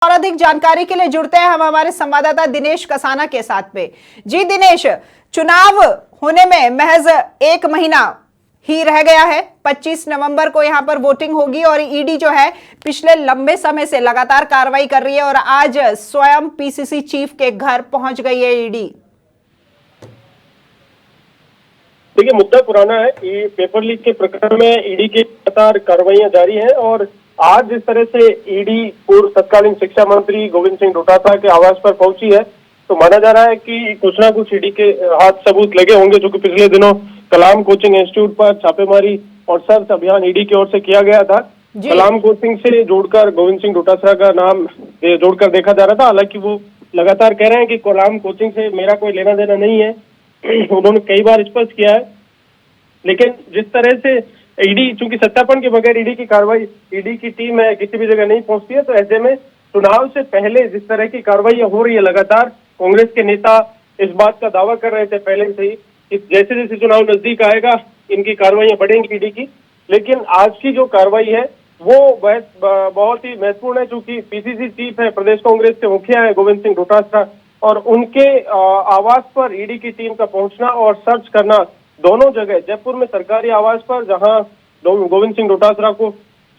और अधिक जानकारी के लिए जुड़ते हैं हम हमारे संवाददाता दिनेश कसाना के साथ पे। जी दिनेश, चुनाव होने में महज एक महीना ही रह गया है। 25 नवंबर को यहां पर वोटिंग होगी और ईडी जो है पिछले लंबे समय से लगातार कार्रवाई कर रही है और आज स्वयं पीसीसी चीफ के घर पहुंच गई है ईडी। देखिए, मुद्दा पुराना है। ये पेपर लीक के प्रकरण में ईडी की लगातार कार्रवाइयां जारी है और आज जिस तरह से ईडी पूर्व तत्कालीन शिक्षा मंत्री गोविंद सिंह डोटासरा के आवास पर पहुंची है, तो माना जा रहा है कि कुछ ना कुछ ईडी के हाथ सबूत लगे होंगे, जो कि पिछले दिनों कलाम कोचिंग इंस्टीट्यूट पर छापेमारी और सर्च अभियान ईडी की ओर से किया गया था। कलाम कोचिंग से जोड़कर गोविंद सिंह डोटासरा का नाम जोड़कर देखा जा रहा था। हालांकि वो लगातार कह रहे हैं कि कलाम कोचिंग से मेरा कोई लेना देना नहीं है। उन्होंने कई बार स्पष्ट किया है, लेकिन जिस तरह से ईडी, चूंकि सत्यापन के बगैर ईडी की कार्रवाई, ईडी की टीम है किसी भी जगह नहीं पहुंचती है, तो ऐसे में चुनाव से पहले जिस तरह की कार्रवाई हो रही है लगातार, कांग्रेस के नेता इस बात का दावा कर रहे थे पहले से ही कि जैसे जैसे चुनाव नजदीक आएगा इनकी कार्रवाइयां बढ़ेंगी ईडी की। लेकिन आज की जो कार्रवाई है वो बहुत ही महत्वपूर्ण है, चूंकि पीसीसी चीफ है, प्रदेश कांग्रेस के मुखिया है गोविंद सिंह डोटासरा, और उनके आवास पर ईडी की टीम का पहुंचना और सर्च करना दोनों जगह, जयपुर में सरकारी आवास पर जहां गोविंद सिंह डोटासरा को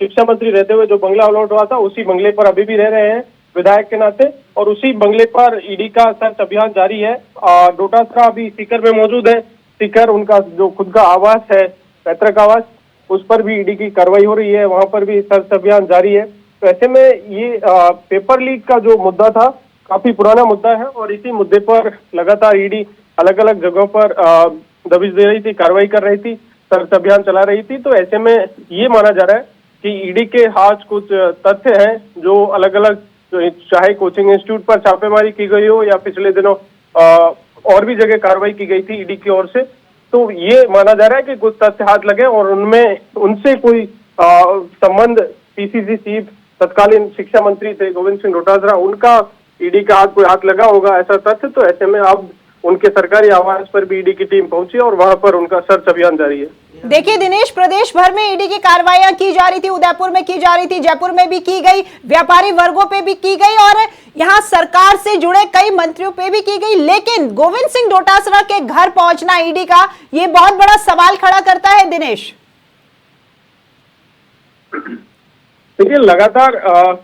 शिक्षा मंत्री रहते हुए जो बंगला अलॉट हुआ था, उसी बंगले पर अभी भी रह रहे हैं विधायक के नाते, और उसी बंगले पर ईडी का सर्च अभियान जारी है। डोटासरा अभी सीकर में मौजूद है। सीकर उनका जो खुद का आवास है, पैतृक आवास, उस पर भी ईडी की कार्रवाई हो रही है, वहां पर भी सर्च अभियान जारी है। तो ऐसे में ये पेपर लीक का जो मुद्दा था काफी पुराना मुद्दा है और इसी मुद्दे पर लगातार ईडी अलग अलग जगहों पर दबिश दे रही थी, कार्रवाई कर रही थी, सर्च अभियान चला रही थी। तो ऐसे में ये माना जा रहा है कि ईडी के हाथ कुछ तथ्य हैं जो अलग अलग, चाहे कोचिंग इंस्टीट्यूट पर छापेमारी की गई हो या पिछले दिनों और भी जगह कार्रवाई की गई थी ईडी की ओर से, तो ये माना जा रहा है कि कुछ तथ्य हाथ लगे और उनमें उनसे कोई संबंध, पीसीसी चीफ तत्कालीन शिक्षा मंत्री थे गोविंद सिंह डोटासरा, उनका ईडी का हाथ कोई हाथ लगा होगा, ऐसा तथ्य। तो ऐसे में अब उनके सरकारी आवास पर भी ईडी की टीम पहुंची और वहां पर उनका सर्च अभियान जारी है। देखिए दिनेश, प्रदेश भर में ईडी की कार्रवाइयां की जा रही थी, उदयपुर में की जा रही थी, जयपुर में भी की गई, व्यापारी वर्गों पे भी की गई और यहां सरकार से जुड़े कई मंत्रियों पे भी की गई, लेकिन गोविंद सिंह डोटासरा के घर पहुंचना ईडी का ये बहुत बड़ा सवाल खड़ा करता है। दिनेश, देखिए, लगातार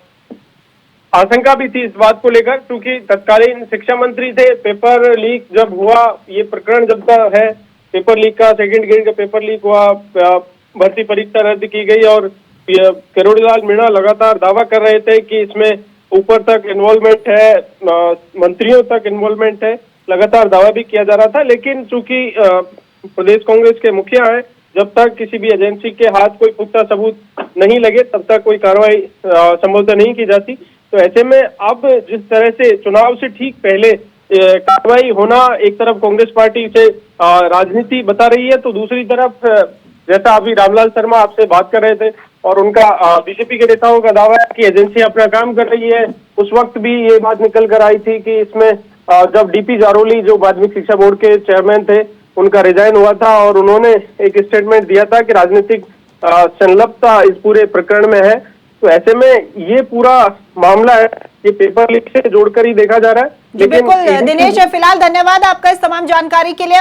आशंका भी थी इस बात को लेकर, क्योंकि तत्कालीन शिक्षा मंत्री थे। पेपर लीक जब हुआ, ये प्रकरण जब का है, पेपर लीक का, सेकंड ग्रेड का पेपर लीक हुआ, भर्ती परीक्षा रद्द की गई और किरोड़ीलाल मीणा लगातार दावा कर रहे थे कि इसमें ऊपर तक इन्वॉल्वमेंट है, मंत्रियों तक इन्वॉल्वमेंट है, लगातार दावा भी किया जा रहा था। लेकिन चूंकि प्रदेश कांग्रेस के मुखिया है, जब तक किसी भी एजेंसी के हाथ कोई पुख्ता सबूत नहीं लगे तब तक कोई कार्रवाई संभवतः नहीं की जाती। तो ऐसे में अब जिस तरह से चुनाव से ठीक पहले कार्रवाई होना एक तरफ कांग्रेस पार्टी से राजनीति बता रही है, तो दूसरी तरफ जैसा अभी रामलाल शर्मा आपसे बात कर रहे थे और उनका बीजेपी के नेताओं का दावा है कि एजेंसी अपना काम कर रही है। उस वक्त भी ये बात निकल कर आई थी कि इसमें जब डीपी जारोली जो माध्यमिक शिक्षा बोर्ड के चेयरमैन थे, उनका रिजाइन हुआ था और उन्होंने एक स्टेटमेंट दिया था कि राजनीतिक संलिप्तता इस पूरे प्रकरण में है। तो ऐसे में ये पूरा मामला है, ये पेपर लीक से जोड़कर ही देखा जा रहा है। लेकिन बिल्कुल दिनेश, फिलहाल धन्यवाद आपका इस तमाम जानकारी के लिए।